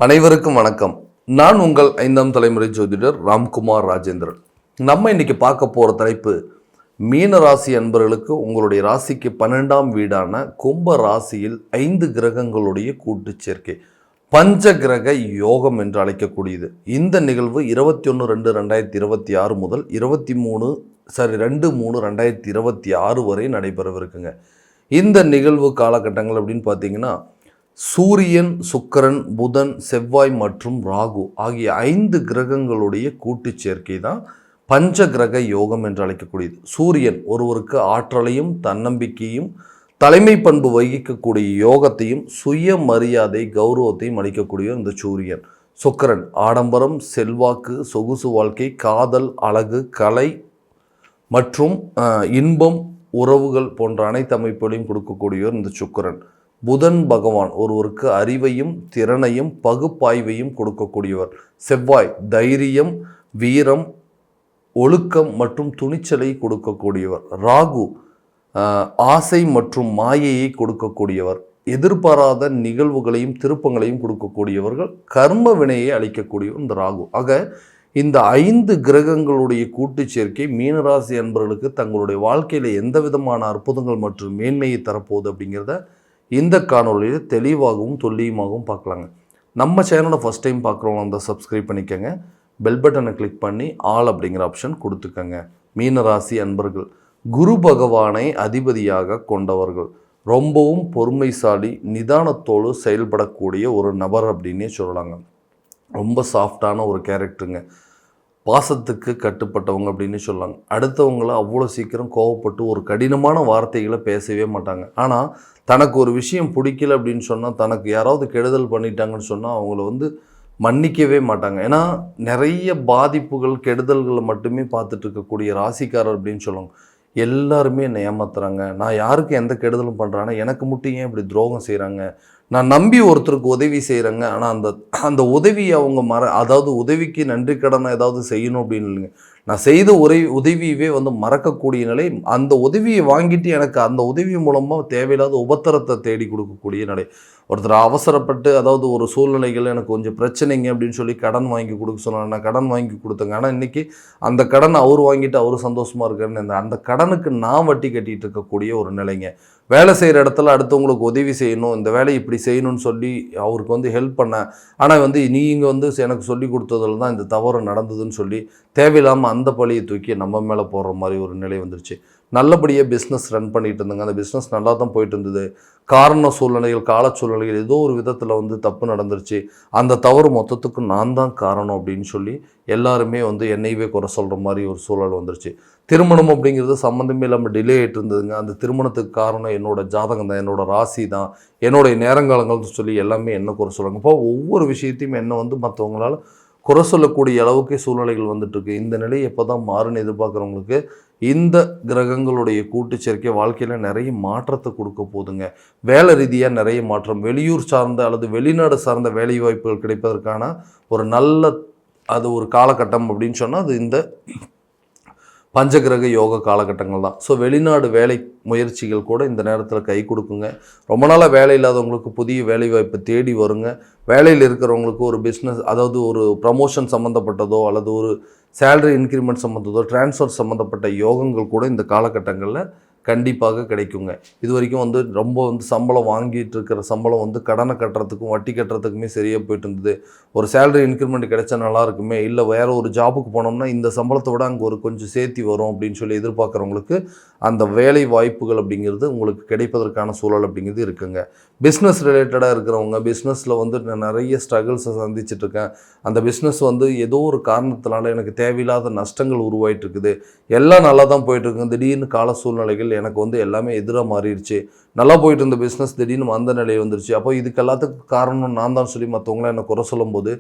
அனைவருக்கும் வணக்கம். நான் உங்கள் 5ஆம் தலைமுறை ஜோதிடர் ராம்குமார் ராஜேந்திரன். நம்ம இன்னைக்கு பார்க்க போகிற தலைப்பு, மீன ராசி அன்பர்களுக்கு உங்களுடைய ராசிக்கு 12ஆம் வீடான கும்ப ராசியில் 5 கிரகங்களுடைய கூட்டு சேர்க்கை, பஞ்ச கிரக யோகம் என்று அழைக்கக்கூடியது. இந்த நிகழ்வு 21/2/2026 முதல் 2/3/2026 வரை நடைபெறவிருக்குங்க. இந்த நிகழ்வு காலகட்டங்கள் அப்படின்னு பார்த்தீங்கன்னா, சூரியன், சுக்கிரன், புதன், செவ்வாய் மற்றும் ராகு ஆகிய 5 கிரகங்களுடைய கூட்டு சேர்க்கை தான் பஞ்ச கிரக யோகம் என்று அழைக்கக்கூடியது. சூரியன் ஒருவருக்கு ஆற்றலையும் தன்னம்பிக்கையும் தலைமை பண்பு வகிக்கக்கூடிய யோகத்தையும் சுயமரியாதை கௌரவத்தையும் அளிக்கக்கூடிய இந்த சூரியன். சுக்கிரன் ஆடம்பரம், செல்வாக்கு, சொகுசு வாழ்க்கை, காதல், அழகு, கலை மற்றும் இன்பம், உறவுகள் போன்ற அனைத்து அமைப்புகளையும் கொடுக்கக்கூடியவர் இந்த சுக்கிரன். புதன் பகவான் ஒருவருக்கு அறிவையும் திறனையும் பகுப்பாய்வையும் கொடுக்கக்கூடியவர். செவ்வாய் தைரியம், வீரம், ஒழுக்கம் மற்றும் துணிச்சலை கொடுக்கக்கூடியவர். ராகு ஆசை மற்றும் மாயையை கொடுக்கக்கூடியவர். எதிர்பாராத நிகழ்வுகளையும் திருப்பங்களையும் கொடுக்கக்கூடியவர்கள். கர்ம வினையை அளிக்கக்கூடியவர் இந்த ராகு. ஆக இந்த 5 கிரகங்களுடைய கூட்டு சேர்க்கை மீனராசி அன்பர்களுக்கு தங்களுடைய வாழ்க்கையில் எந்த விதமான அற்புதங்கள் மற்றும் மேன்மையை தரப்போகுது அப்படிங்கிறத இந்த காணொலியில் தெளிவாகவும் துல்லியமாகவும் பார்க்கலாங்க. நம்ம சேனலை ஃபஸ்ட் டைம் பார்க்குறவங்க வந்து சப்ஸ்கிரைப் பண்ணிக்கோங்க. பெல் பட்டனை கிளிக் பண்ணி ஆல் அப்படிங்கிற ஆப்ஷன் கொடுத்துக்கோங்க. மீனராசி அன்பர்கள் குரு பகவானை அதிபதியாக கொண்டவர்கள். ரொம்பவும் பொறுமைசாலி, நிதானத்தோடு செயல்படக்கூடிய ஒரு நபர் அப்படின்னே சொல்லலாங்க. ரொம்ப சாஃப்டான ஒரு கேரக்டருங்க. பாசத்துக்கு கட்டுப்பட்டவங்க அப்படின்னு சொல்லலாங்க. அடுத்தவங்கள அவ்வளோ சீக்கிரம் கோவப்பட்டு ஒரு கடினமான வார்த்தைகளை பேசவே மாட்டாங்க. ஆனால் தனக்கு ஒரு விஷயம் பிடிக்கல அப்படின்னு சொன்னால், தனக்கு யாராவது கெடுதல் பண்ணிட்டாங்கன்னு சொன்னால் அவங்கள வந்து மன்னிக்கவே மாட்டாங்க. ஏன்னா நிறைய பாதிப்புகள் கெடுதல்களை மட்டுமே பார்த்துட்டு இருக்கக்கூடிய ராசிக்காரர் அப்படின்னு சொல்லுவாங்க. எல்லாருமே என்னை ஏமாத்துறாங்க, நான் யாருக்கு எந்த கெடுதலும் பண்ணுறாங்க, எனக்கு மட்டும் ஏன் இப்படி துரோகம் செய்கிறாங்க, நான் நம்பி ஒருத்தருக்கு உதவி செய்கிறேங்க, ஆனால் அந்த உதவி அவங்க அதாவது உதவிக்கு நன்றி கடனை ஏதாவது செய்யணும் அப்படின்னு இல்லைங்க, நான் செய்த உதவியவே வந்து மறக்கக்கூடிய நிலை. அந்த உதவியை வாங்கிட்டு எனக்கு அந்த உதவி மூலமாக தேவையில்லாத உபத்திரத்தை தேடி கொடுக்கக்கூடிய நிலை. ஒருத்தர் அவசரப்பட்டு, அதாவது ஒரு சூழ்நிலைகள் எனக்கு கொஞ்சம் பிரச்சனைங்க அப்படின்னு சொல்லி கடன் வாங்கி கொடுக்க சொன்னாங்க. நான் கடன் வாங்கி கொடுத்தேங்க. ஆனால் இன்றைக்கி அந்த கடன் அவர் வாங்கிட்டு அவர் சந்தோஷமாக இருக்காருன்னு அந்த கடனுக்கு நான் வட்டி கட்டிகிட்டு இருக்கக்கூடிய ஒரு நிலைங்க. வேலை செய்கிற இடத்துல அடுத்தவங்களுக்கு உதவி செய்யணும், இந்த வேலையை இப்படி செய்யணும்னு சொல்லி அவருக்கு வந்து ஹெல்ப் பண்ண, ஆனால் வந்து நீங்கள் வந்து எனக்கு சொல்லி கொடுத்ததில் தான் இந்த தவறு நடந்ததுன்னு சொல்லி தேவையில்லாமல் அந்த பழியை தூக்கி நம்ம மேலே போடுற மாதிரி ஒரு நிலை வந்துருச்சு. நல்லபடியாக பிஸ்னஸ் ரன் பண்ணிகிட்டு இருந்தாங்க. அந்த பிஸ்னஸ் நல்லா தான் போயிட்டு இருந்தது. காரண சூழ்நிலைகள், கால சூழ்நிலைகள் ஏதோ ஒரு விதத்தில் வந்து தப்பு நடந்துருச்சு. அந்த தவறு மொத்தத்துக்கும் நான் தான் காரணம் அப்படின்னு சொல்லி எல்லாருமே வந்து என்னையவே குறை சொல்கிற மாதிரி ஒரு சூழல் வந்துருச்சு. திருமணம் அப்படிங்கிறது சம்மந்தமே இல்லாமல் டிலே ஆகிட்டு இருந்ததுங்க. அந்த திருமணத்துக்கு காரணம் என்னோடய ஜாதகம் தான், என்னோடய ராசி தான், என்னுடைய நேரங்காலங்கள்னு சொல்லி எல்லாமே என்ன குறை சொல்கிறாங்க. இப்போ ஒவ்வொரு விஷயத்தையும் என்ன வந்து மற்றவங்களால் குறை சொல்லக்கூடிய அளவுக்கு சூழ்நிலைகள் வந்துட்டுருக்கு. இந்த நிலை எப்போ தான் மாறுன்னு எதிர்பார்க்குறவங்களுக்கு இந்த கிரகங்களுடைய கூட்டு சேர்க்கை வாழ்க்கையில் நிறைய மாற்றத்தை கொடுக்க போதுங்க. வேலை ரீதியாக நிறைய மாற்றம், வெளியூர் சார்ந்த அல்லது வெளிநாடு சார்ந்த வேலை வாய்ப்புகள் கிடைப்பதற்கான ஒரு நல்ல ஒரு காலகட்டம் அப்படின்னு சொன்னால் அது இந்த பஞ்சகிரக யோக காலகட்டங்கள் தான். ஸோ வெளிநாடு வேலை முயற்சிகள் கூட இந்த நேரத்தில் கை கொடுக்குங்க. ரொம்ப நாளாக வேலை இல்லாதவங்களுக்கு புதிய வேலை வாய்ப்பு தேடி வருங்க. வேலையில் இருக்கிறவங்களுக்கு ஒரு பிஸ்னஸ், அதாவது ஒரு ப்ரமோஷன் சம்மந்தப்பட்டதோ அல்லது ஒரு சேலரி இன்க்ரிமெண்ட் சம்மந்ததோ ட்ரான்ஸ்ஃபர் சம்மந்தப்பட்ட யோகங்கள் கூட இந்த காலகட்டங்களில் கண்டிப்பாக கிடைக்குங்க. இது வரைக்கும் வந்து ரொம்ப வந்து சம்பளம் வாங்கிட்டு இருக்கிற சம்பளம் வந்து கடனை கட்டுறதுக்கும் வட்டி கட்டுறதுக்குமே சரியாக போயிட்டு இருந்தது. ஒரு சேலரி இன்க்ரிமெண்ட் கிடைச்சா நல்லா இருக்குமே, இல்லை வேறு ஒரு ஜாபுக்கு போனோம்னா இந்த சம்பளத்தை விட அங்கே ஒரு கொஞ்சம் சேர்த்தி வரும் அப்படின்னு சொல்லி எதிர்பார்க்குறவங்களுக்கு அந்த வேலை வாய்ப்புகள் அப்படிங்கிறது உங்களுக்கு கிடைப்பதற்கான சூழல் அப்படிங்கிறது இருக்குங்க. பிஸ்னஸ் ரிலேட்டடாக இருக்கிறவங்க, பிஸ்னஸில் வந்து நான் நிறைய ஸ்ட்ரகிள்ஸை சந்திச்சிட்ருக்கேன், அந்த பிஸ்னஸ் வந்து ஏதோ ஒரு காரணத்தினால எனக்கு தேவையில்லாத நஷ்டங்கள் உருவாயிட்டு இருக்குது, எல்லாம் நல்லா தான் போயிட்டுருக்கு, திடீர்னு கால சூழ்நிலைகள் எனக்கு வந்து எல்லாமே எதிராக மாறிடுச்சு, நல்லா போயிட்டு இருந்த பிஸ்னஸ் திடீர்னு அந்த நிலை வந்துருச்சு, அப்போ இதுக்கு எல்லாத்துக்கும் காரணம் நான் தான் சொல்லி மற்றவங்களாம் என்னை குறை சொல்லும்போது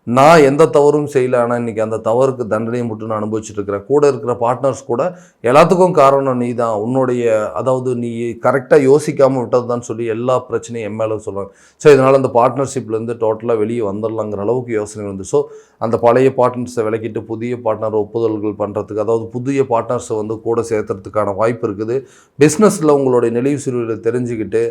நான் எந்த தவறும் செய்யலை, ஆனால் இன்றைக்கி அந்த தவறுக்கு தண்டனையை மட்டும் நான் அனுபவிச்சுட்டு இருக்கிறேன். கூட இருக்கிற பார்ட்னர்ஸ் கூட எல்லாத்துக்கும் காரணம் நீ தான், உன்னுடைய அதாவது நீ கரெக்டாக யோசிக்காமல் விட்டது தான் சொல்லி எல்லா பிரச்சனையும் என் மேலே சொல்லுவாங்க. ஸோ இதனால் அந்த பார்ட்னர்ஷிப்லேருந்து டோட்டலாக வெளியே வந்துடலாங்கிற அளவுக்கு யோசனை வந்து, ஸோ அந்த பழைய பார்ட்னர்ஸை விலக்கிட்டு புதிய பார்ட்னர் ஒப்புதல்கள் பண்ணுறதுக்கு, அதாவது புதிய பார்ட்னர்ஸை வந்து கூட சேர்த்துறதுக்கான வாய்ப்பு இருக்குது. பிஸ்னஸில் உங்களுடைய நெளிவு சுழிவுகளை தெரிஞ்சுக்கிட்டு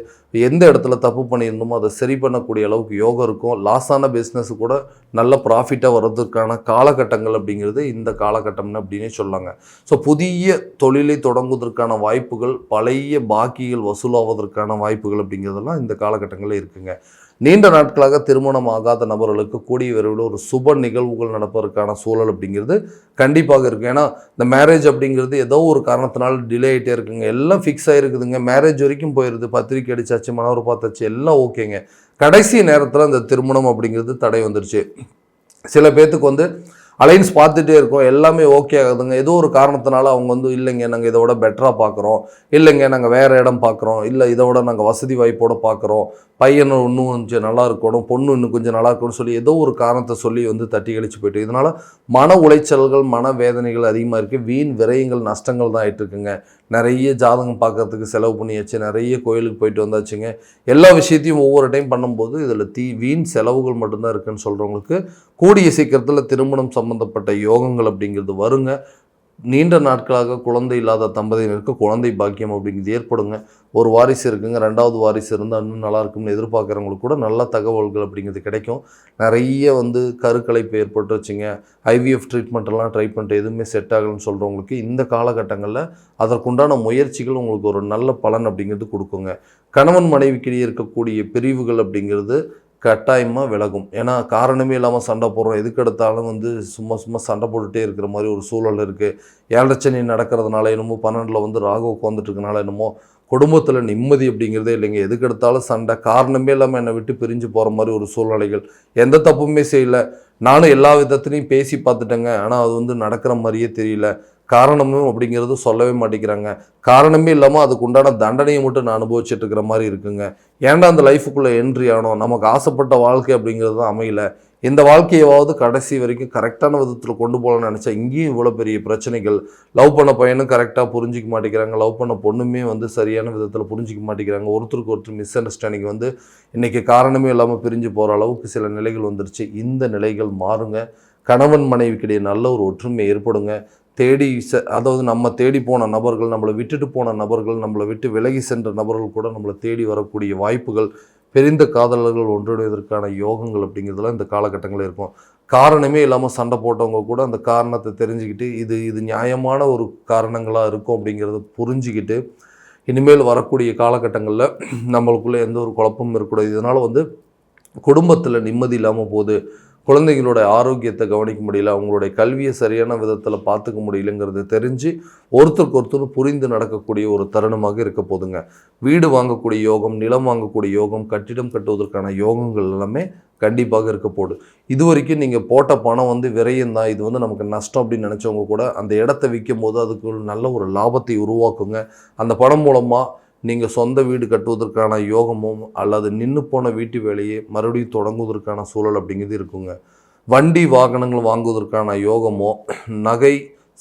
எந்த இடத்துல தப்பு பண்ணியிருந்தோமோ அதை சரி பண்ணக்கூடிய அளவுக்கு யோகம் இருக்கும். லாஸான பிஸ்னஸ் கூட நல்ல ப்ராஃபிட்டாக வர்றதுக்கான காலகட்டங்கள் அப்படிங்கிறது இந்த காலகட்டம்னு அப்படின்னே சொல்லாங்க. ஸோ புதிய தொழிலை தொடங்குவதற்கான வாய்ப்புகள், பழைய பாக்கிகள் வசூலாவதற்கான வாய்ப்புகள் அப்படிங்கிறதெல்லாம் இந்த காலகட்டங்களில் இருக்குங்க. நீண்ட நாட்களாக திருமணம் ஆகாத நபர்களுக்கு கூடிய விரைவில் ஒரு சுப நிகழ்வுகள் நடப்பதற்கான சூழல் அப்படிங்கிறது கண்டிப்பாக இருக்குது. ஏன்னா இந்த மேரேஜ் அப்படிங்கிறது ஏதோ ஒரு காரணத்தினால டிலே ஆகிட்டே இருக்குங்க. எல்லாம் ஃபிக்ஸ் ஆகிருக்குதுங்க, மேரேஜ் வரைக்கும் போயிடுது, பத்திரிக்கை அடிச்சாச்சு, மனவர் பார்த்தாச்சு, எல்லாம் ஓகேங்க. கடைசி நேரத்தில் இந்த திருமணம் அப்படிங்கிறது தடை வந்துருச்சு. சில பேர்த்துக்கு வந்து அலைன்ஸ் பார்த்துட்டே இருக்கோம், எல்லாமே ஓகே ஆகுதுங்க. ஏதோ ஒரு காரணத்தினால அவங்க வந்து இல்லைங்க நாங்கள் இதை விட பெட்டராக பார்க்குறோம், இல்லைங்க நாங்கள் வேறு இடம் பார்க்குறோம், இல்லை இதை விட நாங்கள் வசதி வாய்ப்போடு பார்க்குறோம், பையன் இன்னும் கொஞ்சம் நல்லா இருக்கணும், பொண்ணு இன்னும் கொஞ்சம் நல்லா இருக்கணும்னு சொல்லி ஏதோ ஒரு காரணத்தை சொல்லி வந்து தட்டி கழிச்சு போய்ட்டு, இதனால் மன உளைச்சல்கள், மன வேதனைகள் அதிகமாக இருக்குது. வீண் விரயங்கள், நஷ்டங்கள் தான் ஆகிட்டு இருக்குங்க. நிறைய ஜாதகம் பார்க்கறதுக்கு செலவு பண்ணியாச்சு, நிறைய கோயிலுக்கு போயிட்டு வந்தாச்சுங்க. எல்லா விஷயத்தையும் ஒவ்வொரு டைம் பண்ணும்போது இதில் வீண் செலவுகள் மட்டும்தான் இருக்குதுன்னு சொல்கிறவங்களுக்கு கூடிய சீக்கிரத்தில் திருமணம் சம்மந்தப்பட்ட யோகங்கள் அப்படிங்கிறது வருங்க. நீண்ட நாட்களாக குழந்தை இல்லாத தம்பதியினருக்கு குழந்தை பாக்கியம் அப்படிங்கிறது ஏற்படுங்க. ஒரு வாரிசு இருக்குங்க, ரெண்டாவது வாரிசு இருந்தால் இன்னும் நல்லா இருக்கும்னு எதிர்பார்க்குறவங்களுக்கு கூட நல்ல தகவல்கள் அப்படிங்கிறது கிடைக்கும். நிறைய வந்து கருக்கலைப்பு ஏற்பட்டு வச்சுங்க, ஐவிஎஃப் ட்ரீட்மெண்ட்டெல்லாம் ட்ரை பண்ணிட்டு எதுவுமே செட் ஆகலைன்னு சொல்கிறவங்களுக்கு இந்த காலகட்டங்களில் அதற்குண்டான முயற்சிகள் உங்களுக்கு ஒரு நல்ல பலன் அப்படிங்கிறது கொடுக்குங்க. கணவன் மனைவிக்கிடையே இருக்கக்கூடிய பிரிவுகள் அப்படிங்கிறது கட்டாயமாக விலகும். ஏன்னா காரணமே இல்லாமல் சண்டை போடுறோம், எதுக்கு எடுத்தாலும் வந்து சும்மா சும்மா சண்டை போட்டுகிட்டே இருக்கிற மாதிரி ஒரு சூழல் இருக்குது. 7 நடக்கிறதுனால என்னமோ 12 வந்து ராகு உட்காந்துட்டு இருக்கனால என்னமோ குடும்பத்தில் நிம்மதி அப்படிங்கிறதே இல்லைங்க. எதுக்கு எடுத்தாலும் சண்டை, காரணமே இல்லாமல் என்னை விட்டு பிரிஞ்சு போகிற மாதிரி ஒரு சூழ்நிலைகள். எந்த தப்புமே செய்யலை, நானும் எல்லா விதத்துலையும் பேசி பார்த்துட்டேங்க, ஆனால் அது வந்து நடக்கிற மாதிரியே தெரியல. காரணமும் அப்படிங்கிறது சொல்லவே மாட்டேங்கிறாங்க. காரணமே இல்லாமல் அதுக்கு உண்டான தண்டனையை மட்டும் நான் அனுபவிச்சுட்டு இருக்கிற மாதிரி இருக்குங்க. ஏன்டா அந்த லைஃபுக்குள்ளே என்ட்ரி ஆனோம், நமக்கு ஆசைப்பட்ட வாழ்க்கை அப்படிங்கிறது தான் அமையல. இந்த வாழ்க்கையாவது கடைசி வரைக்கும் கரெக்டான விதத்தில் கொண்டு போகலான்னு நினச்சா இங்கேயும் இவ்வளோ பெரிய பிரச்சனைகள். லவ் பண்ண பையனும் கரெக்டாக புரிஞ்சிக்க மாட்டேங்கிறாங்க, லவ் பண்ண பொண்ணுமே வந்து சரியான விதத்தில் புரிஞ்சிக்க மாட்டேங்கிறாங்க. ஒருத்தருக்கு ஒருத்தர் மிஸ் அண்டர்ஸ்டாண்டிங் வந்து இன்றைக்கி காரணமே இல்லாமல் பிரிஞ்சு போகிற அளவுக்கு சில நிலைகள் வந்துருச்சு. இந்த நிலைகள் மாறுங்க. கணவன் மனைவிக்கிடையே நல்ல ஒரு ஒற்றுமை ஏற்படுங்க. அதாவது நம்ம தேடி போன நபர்கள், நம்மளை விட்டுட்டு போன நபர்கள், நம்மளை விட்டு விலகி சென்ற நபர்கள் கூட நம்மளை தேடி வரக்கூடிய வாய்ப்புகள், பிரிந்த காதலர்கள் ஒன்றிணைவதற்கான யோகங்கள் அப்படிங்கிறதுலாம் இந்த காலகட்டங்களில் இருக்கும். காரணமே இல்லாமல் சண்டை போட்டவங்க கூட அந்த காரணத்தை தெரிஞ்சுக்கிட்டு இது நியாயமான ஒரு காரணங்களாக இருக்கும் அப்படிங்கிறத புரிஞ்சுக்கிட்டு இனிமேல் வரக்கூடிய காலகட்டங்களில் நம்மளுக்குள்ளே எந்த ஒரு குழப்பமும் இருக்கக்கூடாது. இதனால் வந்து குடும்பத்தில் நிம்மதி இல்லாமல் போகுது, குழந்தைகளோட ஆரோக்கியத்தை கவனிக்க முடியல, அவங்களுடைய கல்வியை சரியான விதத்தில் பார்த்துக்க முடியலங்கிறத தெரிஞ்சு ஒருத்தருக்கு ஒருத்தர் புரிந்து நடக்கக்கூடிய ஒரு தருணமாக இருக்க போதுங்க. வீடு வாங்கக்கூடிய யோகம், நிலம் வாங்கக்கூடிய யோகம், கட்டிடம் கட்டுவதற்கான யோகங்கள் எல்லாமே கண்டிப்பாக இருக்க போகுது. இது வரைக்கும் நீங்கள் போட்ட பணம் வந்து விரயம் தான், இது வந்து நமக்கு நஷ்டம் அப்படின்னு நினச்சவங்க கூட அந்த இடத்த விற்கும் போது அதுக்கு ஒரு நல்ல ஒரு லாபத்தை உருவாக்குங்க. அந்த பணம் மூலமாக நீங்கள் சொந்த வீடு கட்டுவதற்கான யோகமும் அல்லது நின்று போன வீட்டு வேலையை மறுபடியும் தொடங்குவதற்கான சூழல் அப்படிங்கிறது இருக்குங்க. வண்டி வாகனங்கள் வாங்குவதற்கான யோகமோ, நகை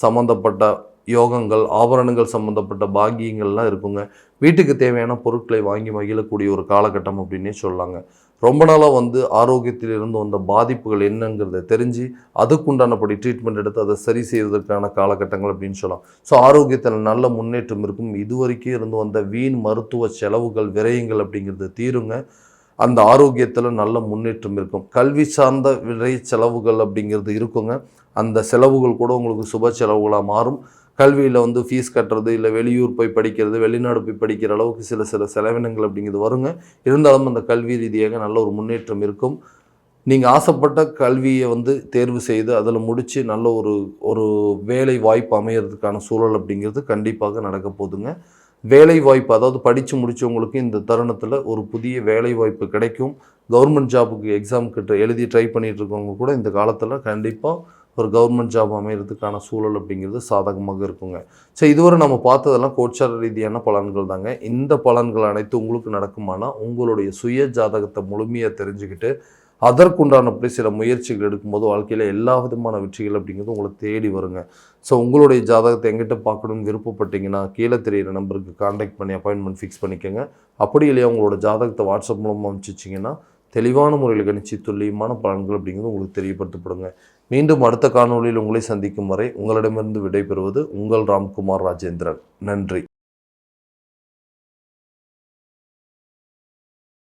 சம்மந்தப்பட்ட யோகங்கள், ஆபரணங்கள் சம்மந்தப்பட்ட பாக்கியங்கள்லாம் இருக்குங்க. வீட்டுக்கு தேவையான பொருட்களை வாங்கி மகிழக்கூடிய ஒரு காலகட்டம் அப்படின்னே சொல்லலாங்க. ரொம்ப நாளாக வந்து ஆரோக்கியத்திலிருந்து வந்த பாதிப்புகள் என்னங்கிறத தெரிஞ்சு அதுக்குண்டானபடி ட்ரீட்மெண்ட் எடுத்து அதை சரி செய்வதற்கான காலகட்டங்கள் அப்படின்னு சொல்லலாம். ஸோ ஆரோக்கியத்தில் நல்ல முன்னேற்றம் இருக்கும். இதுவரைக்கும் இருந்து வந்த வீண் மருத்துவ செலவுகள், விரயங்கள் அப்படிங்கிறது தீருங்க. அந்த ஆரோக்கியத்தில் நல்ல முன்னேற்றம் இருக்கும். கல்வி சார்ந்த விரை செலவுகள் அப்படிங்கிறது இருக்குங்க. அந்த செலவுகள் கூட உங்களுக்கு சுப செலவுகளாக மாறும். கல்வியில் வந்து ஃபீஸ் கட்டுறது, இல்லை வெளியூர் போய் படிக்கிறது, வெளிநாடு போய் படிக்கிற அளவுக்கு சில செலவினங்கள் அப்படிங்கிறது வருங்க. இருந்தாலும் அந்த கல்வி ரீதியாக நல்ல ஒரு முன்னேற்றம் இருக்கும். நீங்கள் ஆசைப்பட்ட கல்வியை வந்து தேர்வு செய்து அதில் முடித்து நல்ல ஒரு வேலை வாய்ப்பு அமையிறதுக்கான சூழல் அப்படிங்கிறது கண்டிப்பாக நடக்க போகுதுங்க. வேலை வாய்ப்பு, அதாவது படித்து முடித்தவங்களுக்கு இந்த தருணத்தில் ஒரு புதிய வேலை வாய்ப்பு கிடைக்கும். கவர்மெண்ட் ஜாபுக்கு எக்ஸாம் எழுதி ட்ரை பண்ணிகிட்டு இருக்கவங்க கூட இந்த காலத்தில் கண்டிப்பாக ஒரு கவர்மெண்ட் ஜாப் அமைகிறதுக்கான சூழல் அப்படிங்கிறது சாதகமாக இருக்குங்க. ஸோ இதுவரை நம்ம பார்த்ததெல்லாம் கோச்சார ரீதியான பலன்கள் தாங்க. இந்த பலன்கள் அனைத்து உங்களுக்கு நடக்குமானா உங்களுடைய சுய ஜாதகத்தை முழுமையாக தெரிஞ்சுக்கிட்டு அதற்குண்டானப்படி சில முயற்சிகள் எடுக்கும்போது வாழ்க்கையில் எல்லா விதமான வெற்றிகள் அப்படிங்கிறது உங்களை தேடி வருங்க. ஸோ உங்களுடைய ஜாதகத்தை எங்கிட்ட பார்க்கணுன்னு விருப்பப்பட்டீங்கன்னா கீழே தெரியிற நம்பருக்கு கான்டாக்ட் பண்ணி அப்பாயின்மெண்ட் ஃபிக்ஸ் பண்ணிக்கோங்க. அப்படி இல்லையா உங்களோட ஜாதகத்தை வாட்ஸ்அப் மூலமாக அனுப்பிச்சிச்சிங்கன்னா தெளிவான முறையில் கணிச்சு துல்லியமான பலன்கள் அப்படிங்கிறது உங்களுக்கு தெரியப்படுத்தப்படுங்க. மீண்டும் அடுத்த காணொளியில் உங்களை சந்திக்கும் வரை உங்களிடமிருந்து விடைபெறுவது உங்கள் ராம்குமார் ராஜேந்திரன். நன்றி.